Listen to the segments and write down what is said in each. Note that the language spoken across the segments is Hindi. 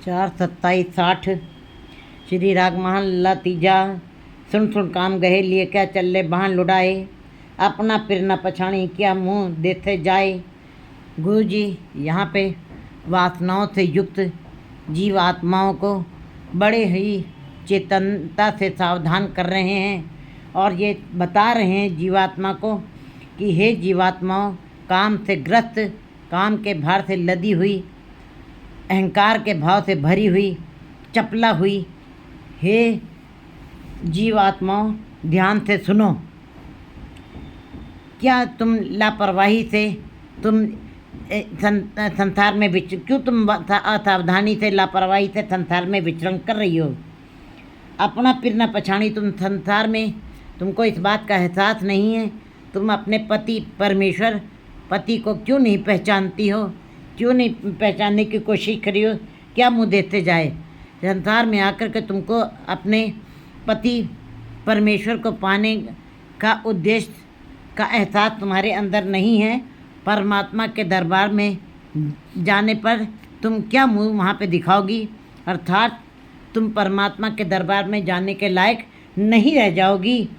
4:27-60। श्री राग महान ला तीजा। सुन सुन काम गहे लिए क्या चले बहान लुटाए, अपना फिर न पछाणी क्या मुँह देते जाए। गुरु जी यहाँ पे वासनाओं से युक्त जीव आत्माओं को बड़े ही चेतनता से सावधान कर रहे हैं और ये बता रहे हैं जीवात्मा को कि हे जीवात्माओं, काम से ग्रस्त, काम के भार से लदी हुई, अहंकार के भाव से भरी हुई, चपला हुई हे जीवात्माओं, ध्यान से सुनो। क्या तुम लापरवाही से तुम संसार में क्यों तुम असावधानी से लापरवाही से संसार में विचरण कर रही हो? अपना फिर न पछाणी, तुम संसार में तुमको इस बात का एहसास नहीं है। तुम अपने पति परमेश्वर पति को क्यों नहीं पहचानती हो? क्यों नहीं पहचानने की कोशिश करी हो? क्या मुँह देते जाए? संसार में आकर के तुमको अपने पति परमेश्वर को पाने का उद्देश्य का एहसास तुम्हारे अंदर नहीं है। परमात्मा के दरबार में जाने पर तुम क्या मुँह वहाँ पे दिखाओगी? अर्थात तुम परमात्मा के दरबार में जाने के लायक नहीं रह जाओगी।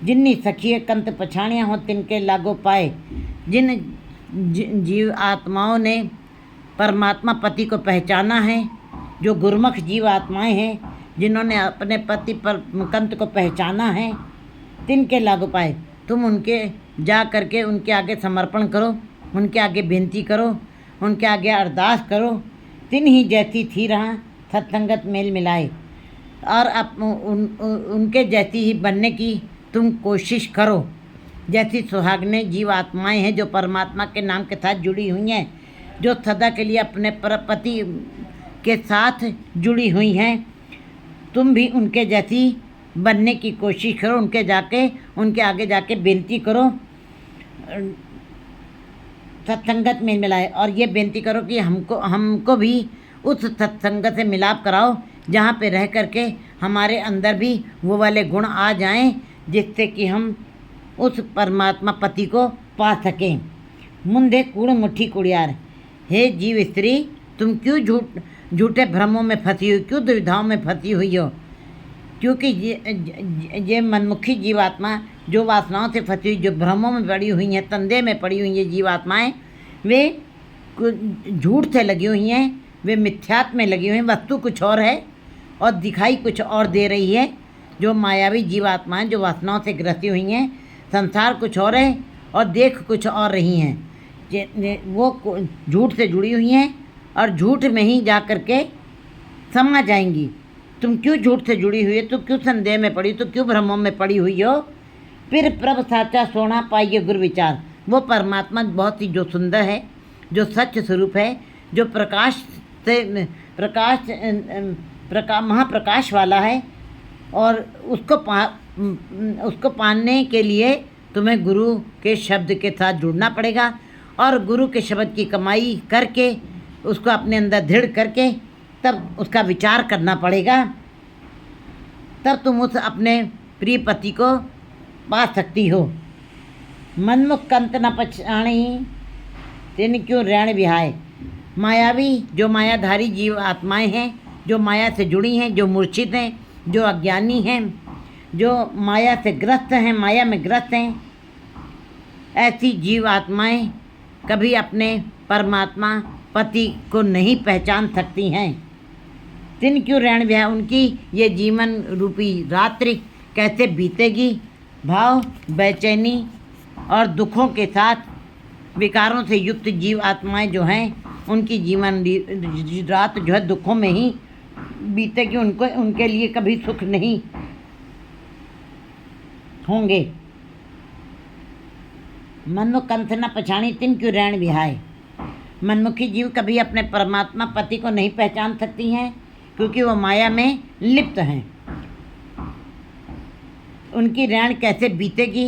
जिन्नी सखिए कंत पछाणियाँ हो तिनके लागो पाए। जिन जीव आत्माओं ने परमात्मा पति को पहचाना है, जो गुरुमुख जीव आत्माएं हैं, जिन्होंने अपने पति पर कंत को पहचाना है, तिनके लागो पाए। तुम उनके जा करके उनके आगे समर्पण करो, उनके आगे विनती करो, उनके आगे अरदास करो। तिन ही जैसी थी रहा सत्संगत मेल मिलाए, और उनके जैसी ही बनने की तुम कोशिश करो। जैसी सुहागने जीव आत्माएँ हैं जो परमात्मा के नाम के साथ जुड़ी हुई हैं, जो सदा के लिए अपने पति के साथ जुड़ी हुई हैं, तुम भी उनके जैसी बनने की कोशिश करो। उनके आगे जाके विनती करो, सत्संगत में मिलाए, और ये विनती करो कि हमको भी उस सत्संगत से मिलाप कराओ जहाँ पे रह करके हमारे अंदर भी वो वाले गुण आ जाएं, जिससे कि हम उस परमात्मा पति को पा सकें। मुंदे कूड़ मुट्ठी कुड़ियार, हे जीव स्त्री, तुम क्यों झूठे भ्रमों में फंसी हुई, क्यों दुविधाओं में फंसी हुई हो? क्योंकि ये मनमुखी जीवात्मा जो वासनाओं से फंसी हुई, जो भ्रमों में पड़ी हुई हैं, तंदे में पड़ी हुई हैं जीवात्माएँ, वे झूठ से लगी हुई हैं, वे मिथ्यात्व में लगी हुई हैं। वस्तु कुछ और है और दिखाई कुछ और दे रही है। जो मायावी जीवात्माएँ जो वासनाओं से ग्रसी हुई हैं, संसार कुछ और है और देख कुछ और रही हैं। वो झूठ से जुड़ी हुई हैं और झूठ में ही जा कर के समा जाएंगी। तुम क्यों झूठ से जुड़ी हुई है? तो क्यों संदेह में पड़ी, तो क्यों भ्रमों में पड़ी हुई हो? फिर प्रभ साचा सोना पाइए गुरु विचार। वो परमात्मा बहुत ही जो सुंदर है, जो सच्च स्वरूप है, जो महाप्रकाश वाला है, और उसको पाने के लिए तुम्हें गुरु के शब्द के साथ जुड़ना पड़ेगा, और गुरु के शब्द की कमाई करके उसको अपने अंदर दृढ़ करके तब उसका विचार करना पड़ेगा। तब तुम उस अपने प्रिय पति को पा सकती हो। मनमुख कंत न पछाणी, तिन क्यों रैण विहाय। मायावी जो मायाधारी जीव आत्माएं हैं, जो माया से जुड़ी हैं, जो मूर्छित हैं, जो अज्ञानी हैं, जो माया से ग्रस्त हैं, माया में ग्रस्त हैं, ऐसी जीव आत्माएं कभी अपने परमात्मा पति को नहीं पहचान सकती हैं। तिन क्यों रैण विहाय, उनकी ये जीवन रूपी रात्रि कैसे बीतेगी? भाव, बेचैनी और दुखों के साथ विकारों से युक्त जीव आत्माएं जो हैं, उनकी जीवन रात जो है दुखों में ही बीतेगी। उनके लिए कभी सुख नहीं होंगे। मनमुख कंत न पछाणी, तिन क्यों रैण विहाय। मनमुखी जीव कभी अपने परमात्मा पति को नहीं पहचान सकती हैं, क्योंकि वो माया में लिप्त हैं। उनकी रैण कैसे बीतेगी?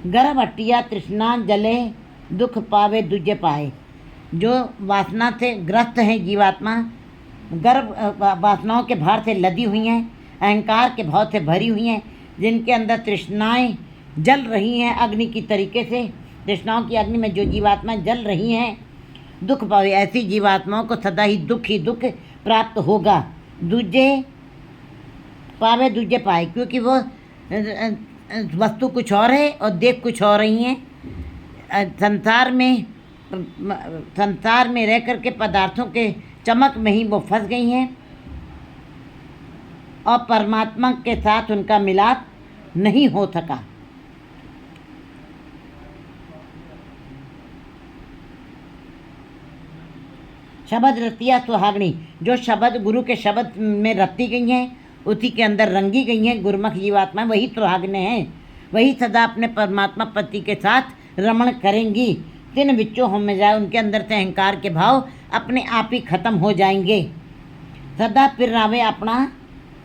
गर्भ अटिया तृष्णा जले, दुख पावे दूजे पाए। जो वासना से ग्रस्त हैं जीवात्मा, गर्भ वासनाओं के भार से लदी हुई हैं, अहंकार के भाव से भरी हुई हैं, जिनके अंदर तृष्णाएं जल रही हैं अग्नि की तरीके से। तृष्णाओं की अग्नि में जो जीवात्मा जल रही हैं, दुख पावे। ऐसी जीवात्माओं को सदा ही दुख प्राप्त होगा। दूजे पावे दूजे पाए, क्योंकि वो वस्तु कुछ और है और देख कुछ और रही हैं। संसार में रह कर के पदार्थों के चमक में ही वो फंस गई हैं और परमात्मा के साथ उनका मिलाप नहीं हो सका। शब्द रतिया सुहागणी, जो शब्द गुरु के शब्द में रती गई हैं, उसी के अंदर रंगी गई हैं गुरमुख जीवात्मा, वही सुहागने हैं। वही सदा अपने परमात्मा पति के साथ रमण करेंगी। तीन विच्चों हो में जाए, उनके अंदर से अहंकार के भाव अपने आप ही खत्म हो जाएंगे। सदा फिर रावे अपना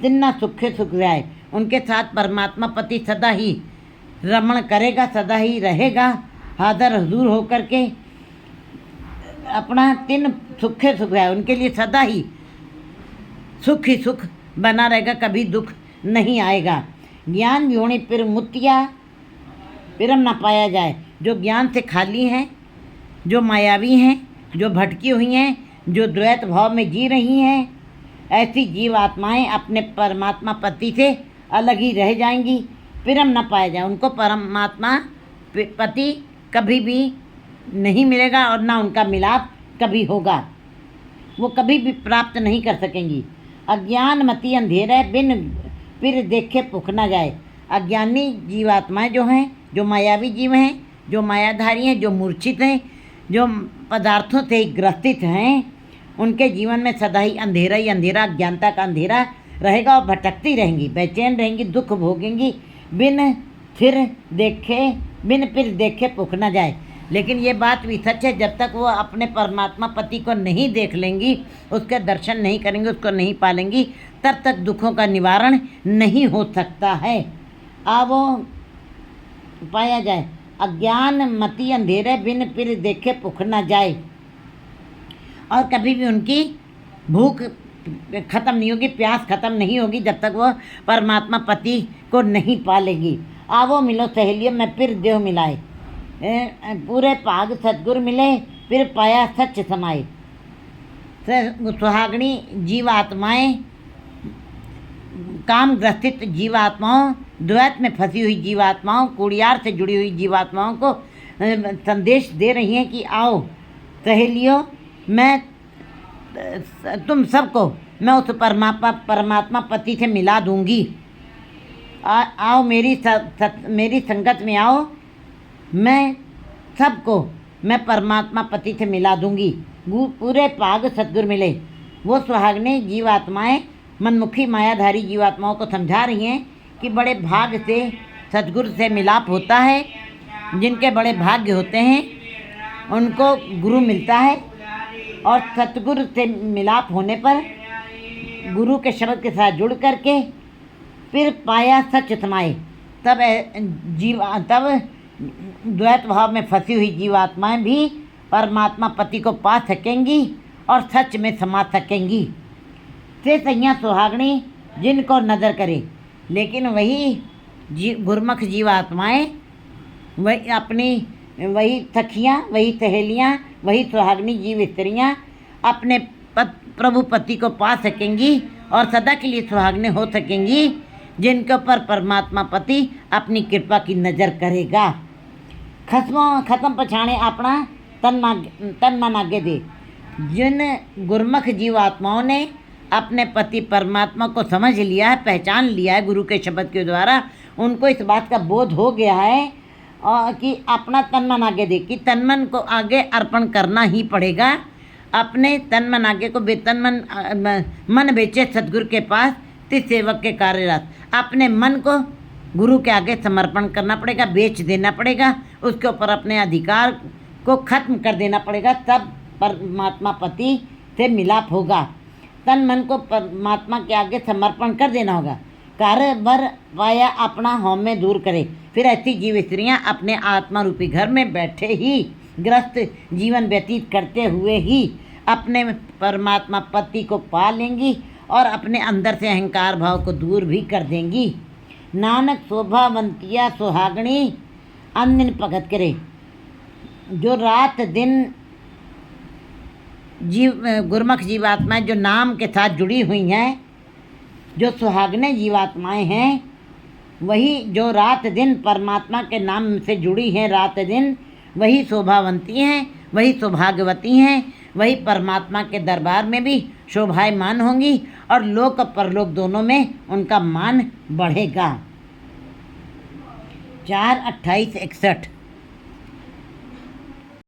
तिन्ना सुखे सुख जाए, उनके साथ परमात्मा पति सदा ही रमण करेगा, सदा ही रहेगा हाज़र हजूर होकर के। अपना तीन सुखे सुख जाए, उनके लिए सदा ही सुख बना रहेगा, कभी दुख नहीं आएगा। ज्ञान योनि फिर मुतिया पिरम न पाया जाए, जो ज्ञान से खाली हैं, जो मायावी हैं, जो भटकी हुई हैं, जो द्वैत भाव में जी रही हैं, ऐसी जीव आत्माएँ अपने परमात्मा पति से अलग ही रह जाएंगी। पिरम न पाया जाए, उनको परमात्मा पति कभी भी नहीं मिलेगा और ना उनका मिलाप कभी होगा, वो कभी भी प्राप्त नहीं कर सकेंगी। अज्ञान मति अंधेरे बिन फिर देखे पुख न जाए, अज्ञानी जीवात्माएँ जो हैं, जो मायावी जीव हैं, जो मायाधारी हैं, जो मूर्छित हैं, जो पदार्थों से ग्रसित हैं, उनके जीवन में सदा ही अंधेरा अज्ञानता का अंधेरा रहेगा और भटकती रहेंगी, बेचैन रहेंगी, दुख भोगेंगी, बिन फिर देखे पुख न जाए। लेकिन ये बात भी सच है, जब तक वो अपने परमात्मा पति को नहीं देख लेंगी, उसके दर्शन नहीं करेंगी, उसको नहीं पालेंगी, तब तक दुखों का निवारण नहीं हो सकता है। वो पाया जाए, अज्ञान मति अंधेरे बिन फिर देखे पुख न जाए, और कभी भी उनकी भूख खत्म नहीं होगी, प्यास खत्म नहीं होगी, जब तक वो परमात्मा पति को नहीं पालेगी। आवो मिलो सहेलियों में फिर देह मिलाए, पूरे पाग सतगुर मिले फिर पाया सच समाए। सुहागणी जीवात्माएँ, काम ग्रसित जीवात्माओं, द्वैत में फंसी हुई जीवात्माओं, कुड़ियार से जुड़ी हुई जीवात्माओं को संदेश दे रही हैं कि आओ सहेलियों, मैं तुम सबको मैं उस परमात्मा पति से मिला दूंगी। आओ मेरी संगत में आओ, मैं सबको मैं परमात्मा पति से मिला दूंगी। पूरे पाग सतगुर मिले। वो सुहागने जीवात्माएँ मनमुखी मायाधारी जीवात्माओं को समझा रही हैं कि बड़े भाग से सतगुरु से मिलाप होता है। जिनके बड़े भाग्य होते हैं उनको गुरु मिलता है, और सतगुरु से मिलाप होने पर गुरु के शब्द के साथ जुड़ करके फिर पाया सच समाए, तब द्वैत भाव में फंसी हुई जीवात्माएं भी परमात्मा पति को पा सकेंगी और सच में समा सकेंगी। से सैया सुहागणी जिनको नज़र करे, लेकिन वही गुरमुख जीवात्माएँ, वही सखियाँ, वही सहेलियाँ, वही सुहागनी जीव स्त्रियाँ अपने प्रभु पति को पा सकेंगी और सदा के लिए सुहागने हो सकेंगी, जिनके ऊपर परमात्मा पति अपनी कृपा की नज़र करेगा। खत्म पछाणे अपना तन मन आगे दे। जिन गुरमुख जीवात्माओं ने अपने पति परमात्मा को समझ लिया है, पहचान लिया है गुरु के शब्द के द्वारा, उनको इस बात का बोध हो गया है और कि अपना तन मन आगे दे, कि तन मन को आगे अर्पण करना ही पड़ेगा। अपने तन मन आगे को मन बेचे सतगुरु के पास तिस सेवक के कार्यरत। अपने मन को गुरु के आगे समर्पण करना पड़ेगा, बेच देना पड़ेगा, उसके ऊपर अपने अधिकार को खत्म कर देना पड़ेगा, तब परमात्मा पति से मिलाप होगा। तन मन को परमात्मा के आगे समर्पण कर देना होगा। कार्य बर पाया अपना हौमे दूर करे। फिर ऐसी जीव स्त्रियाँ अपने आत्मा रूपी घर में बैठे ही ग्रस्त जीवन व्यतीत करते हुए ही अपने परमात्मा पति को पा लेंगी और अपने अंदर से अहंकार भाव को दूर भी कर देंगी। नानक शोभावंतिया सुहागणी अन दिन भगत करे। जो रात दिन गुरमुख जीवात्माएं जो नाम के साथ जुड़ी हुई हैं, जो सुहागने जीवात्माएं हैं, वही जो रात दिन परमात्मा के नाम से जुड़ी हैं, रात दिन वही शोभावंती हैं, वही सौभाग्यवती हैं, वही परमात्मा के दरबार में भी शोभायमान होंगी और लोक परलोक दोनों में उनका मान बढ़ेगा। 4/28/61